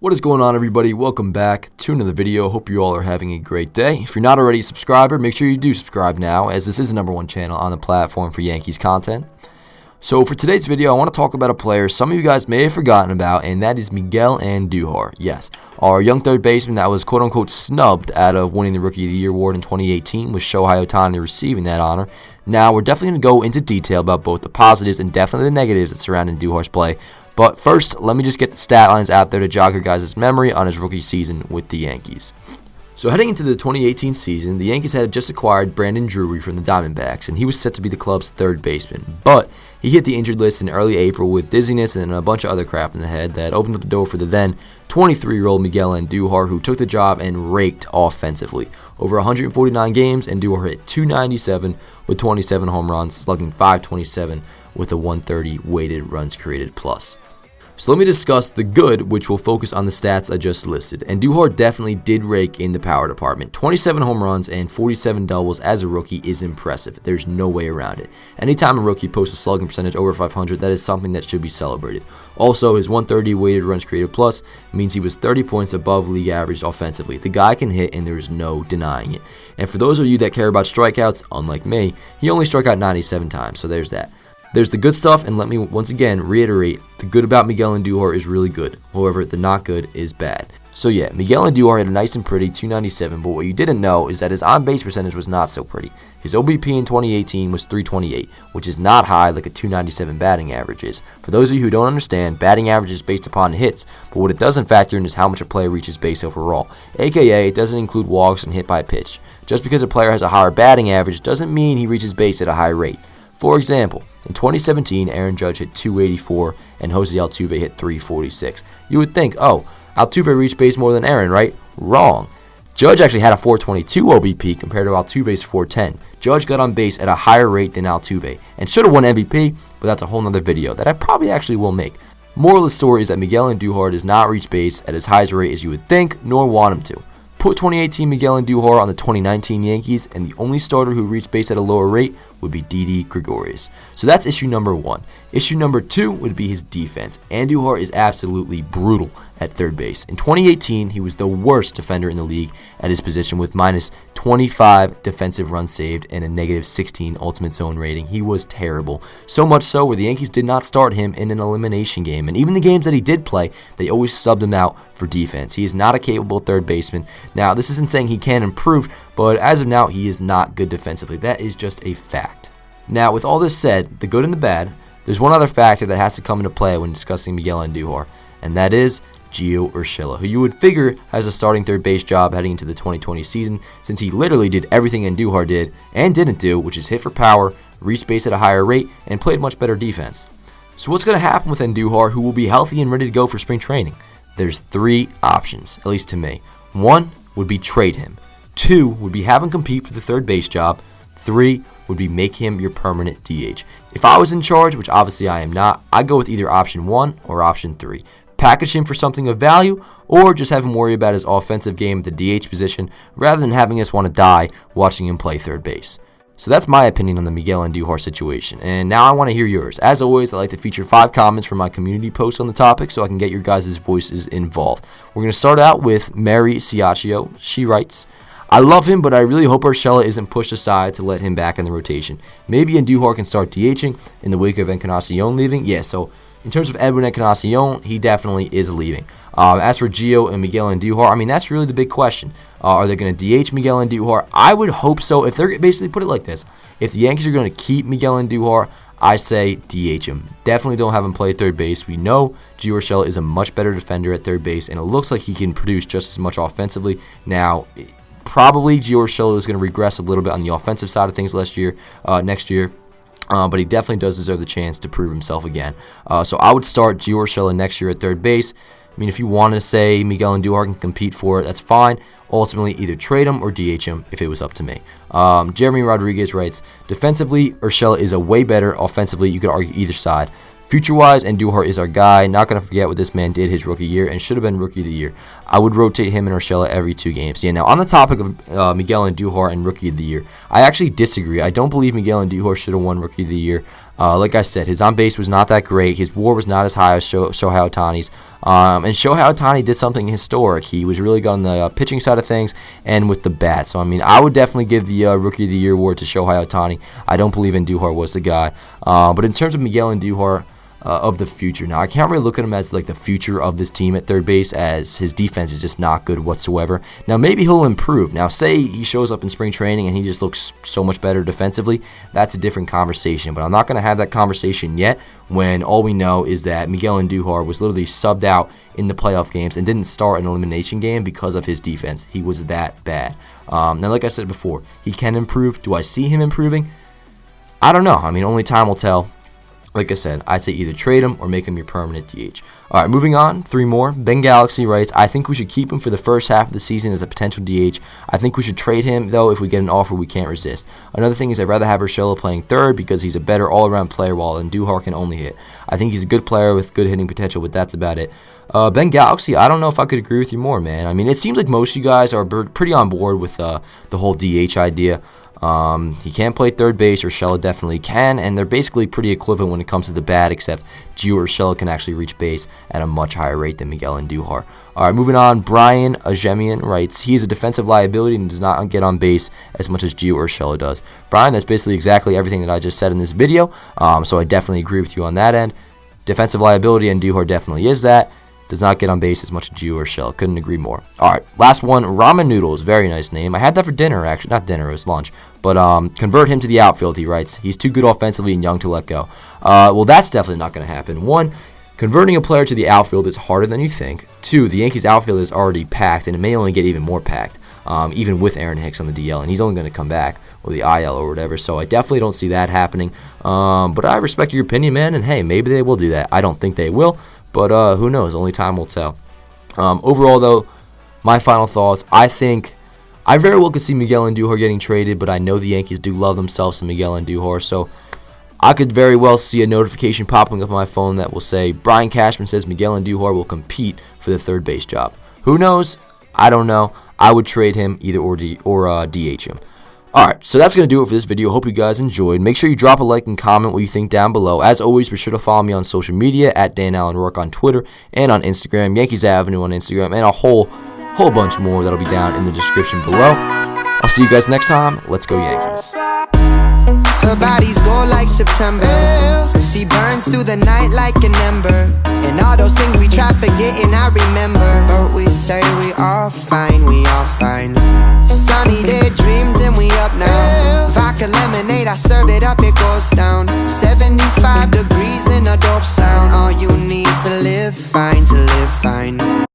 What is going on, everybody? Welcome back to another video. Hope you all are having a great day. If you're not already a subscriber, make sure you do subscribe now, as this is the #1 channel on the platform for Yankees content. So for today's video, I want to talk about a player some of you guys may have forgotten about, and that is Miguel Andujar. Yes, our young third baseman that was quote-unquote snubbed out of winning the Rookie of the Year award in 2018, with Shohei Ohtani receiving that honor. Now, we're definitely going to go into detail about both the positives and definitely the negatives that surround Andujar's play. But first, let me just get the stat lines out there to jog your guys' memory on his rookie season with the Yankees. So heading into the 2018 season, the Yankees had just acquired Brandon Drury from the Diamondbacks, and he was set to be the club's third baseman. But he hit the injured list in early April with dizziness and a bunch of other crap in the head that opened up the door for the then 23-year-old Miguel Andujar, who took the job and raked offensively. Over 149 games, Andujar hit .297 with 27 home runs, slugging .527 with a 130 weighted runs created plus. So let me discuss the good, which will focus on the stats I just listed. Andujar definitely did rake in the power department. 27 home runs and 47 doubles as a rookie is impressive. There's no way around it. Anytime a rookie posts a slugging percentage over 500, that is something that should be celebrated. Also, his 130 weighted runs created plus means he was 30 points above league average offensively. The guy can hit, and there is no denying it. And for those of you that care about strikeouts, unlike me, he only struck out 97 times, so there's that. There's the good stuff, and let me once again reiterate, the good about Miguel Andujar is really good. However, the not good is bad. So yeah, Miguel Andujar had a nice and pretty .297, but what you didn't know is that his on-base percentage was not so pretty. His OBP in 2018 was .328, which is not high like a .297 batting average is. For those of you who don't understand, batting average is based upon hits, but what it doesn't factor in is how much a player reaches base overall, aka it doesn't include walks and hit by pitch. Just because a player has a higher batting average doesn't mean he reaches base at a high rate. For example, in 2017, Aaron Judge hit .284 and Jose Altuve hit .346. You would think, oh, Altuve reached base more than Aaron, right? Wrong. Judge actually had a .422 OBP compared to Altuve's .410. Judge got on base at a higher rate than Altuve and should have won MVP, but that's a whole nother video that I probably actually will make. Moral of the story is that Miguel Andujar does not reach base at as high a rate as you would think, nor want him to. Put 2018 Miguel Andujar on the 2019 Yankees, and the only starter who reached base at a lower rate would be Didi Gregorius. So that's issue number 1. Issue number 2 would be his defense. Andujar is absolutely brutal at third base. In 2018, he was the worst defender in the league at his position with -25 defensive runs saved and a -16 ultimate zone rating. He was terrible. So much so where the Yankees did not start him in an elimination game. And even the games that he did play, they always subbed him out for defense. He is not a capable third baseman. Now, this isn't saying he can improve, but as of now, he is not good defensively. That is just a fact. Now, with all this said, the good and the bad, there's one other factor that has to come into play when discussing Miguel Andujar, and that is Ciaccio Urshela, who you would figure has a starting third base job heading into the 2020 season, since he literally did everything Andujar did and didn't do, which is hit for power, reach base at a higher rate, and played much better defense. So what's going to happen with Andujar, who will be healthy and ready to go for spring training? There's 3 options, at least to me. 1 would be trade him. 2 would be have him compete for the third base job. 3 would be make him your permanent DH. If I was in charge, which obviously I am not, I'd go with either option 1 or option 3. Package him for something of value, or just have him worry about his offensive game at the DH position rather than having us want to die watching him play third base. So that's my opinion on the Miguel Andujar situation, and now I want to hear yours. As always, I like to feature 5 comments from my community posts on the topic so I can get your guys' voices involved. We're going to start out with Mary Ciaccio. She writes, I love him, but I really hope Urshela isn't pushed aside to let him back in the rotation. Maybe Andujar can start DHing in the wake of Encarnacion leaving. Yeah, so in terms of Edwin Encarnacion, he definitely is leaving. As for Gio and Miguel Andujar, I mean, that's really the big question. Are they going to DH Miguel Andujar? I would hope so. If they're basically put it like this, if the Yankees are going to keep Miguel Andujar, I say DH him. Definitely don't have him play third base. We know Gio Urshela is a much better defender at third base, and it looks like he can produce just as much offensively. Now, probably Gio Urshela is going to regress a little bit on the offensive side of things next year. But he definitely does deserve the chance to prove himself again. So I would start Gio Urshela next year at third base. I mean, if you want to say Miguel Andujar can compete for it, that's fine. Ultimately, either trade him or DH him if it was up to me. Jeremy Rodriguez writes, defensively, Urshela is a way better. Offensively, you could argue either side. Future-wise, Andujar is our guy. Not going to forget what this man did his rookie year and should have been Rookie of the Year. I would rotate him and Urshela every 2 games. Yeah, now on the topic of Miguel Andujar and Rookie of the Year, I actually disagree. I don't believe Miguel Andujar should have won Rookie of the Year. Like I said, his on base was not that great. His WAR was not as high as Shohei Ohtani's. And Shohei Ohtani did something historic. He was really good on the pitching side of things and with the bat. So, I mean, I would definitely give the Rookie of the Year award to Shohei Ohtani. I don't believe Andujar was the guy. But in terms of Miguel Andujar, of the future. Now, I can't really look at him as like the future of this team at third base, as his defense is just not good whatsoever. Now, maybe he'll improve. Now, say he shows up in spring training and he just looks so much better defensively, that's a different conversation. But I'm not going to have that conversation yet when all we know is that Miguel Andujar was literally subbed out in the playoff games and didn't start an elimination game because of his defense. He was that bad. Now, like I said before, he can improve. Do I see him improving? I don't know. I mean, only time will tell. Like I said, I'd say either trade him or make him your permanent DH. All right, moving on. 3 more. Bengalaxy writes, I think we should keep him for the first half of the season as a potential DH. I think we should trade him, though, if we get an offer we can't resist. Another thing is I'd rather have Urshela playing third because he's a better all-around player while Andujar can only hit. I think he's a good player with good hitting potential, but that's about it. Bengalaxy, I don't know if I could agree with you more, man. I mean, it seems like most of you guys are pretty on board with the whole DH idea. He can't play third base. Urshela definitely can, and they're basically pretty equivalent when it comes to the bat, except Urshela can actually reach base at a much higher rate than Miguel Andujar. All right, moving on. Brian Ajemian writes, he is a defensive liability and does not get on base as much as Urshela does. Brian, that's basically exactly everything that I just said in this video, so I definitely agree with you on that end. Defensive liability, and Andujar definitely is that. Does not get on base as much as Urshela. Couldn't agree more. All right, last one. Ramen Noodles, very nice name. I had that for dinner, actually. Not dinner, it was lunch. But convert him to the outfield, he writes. He's too good offensively and young to let go. Well, that's definitely not going to happen. 1, converting a player to the outfield is harder than you think. 2, the Yankees outfield is already packed, and it may only get even more packed, even with Aaron Hicks on the DL, and he's only going to come back, or the IL or whatever. So I definitely don't see that happening. But I respect your opinion, man, and hey, maybe they will do that. I don't think they will. But who knows? Only time will tell. Overall, though, my final thoughts, I think I very well could see Miguel Andujar getting traded, but I know the Yankees do love themselves some Miguel Andujar, so I could very well see a notification popping up on my phone that will say, Brian Cashman says Miguel Andujar will compete for the third base job. Who knows? I don't know. I would trade him either or DH him. Alright, so that's going to do it for this video. Hope you guys enjoyed. Make sure you drop a like and comment what you think down below. As always, be sure to follow me on social media at Dan Allen Rourke on Twitter and on Instagram, Yankees Avenue on Instagram, and a whole bunch more that'll be down in the description below. I'll see you guys next time. Let's go Yankees. Her body's gold like September. She burns through the night like an ember. And all those things we try forgetting, I remember. But we say we all fine, we all fine. Sunny day dreams and we up now. Vodka lemonade, I serve it up, it goes down. 75 degrees in a dope sound. All you need to live fine, to live fine.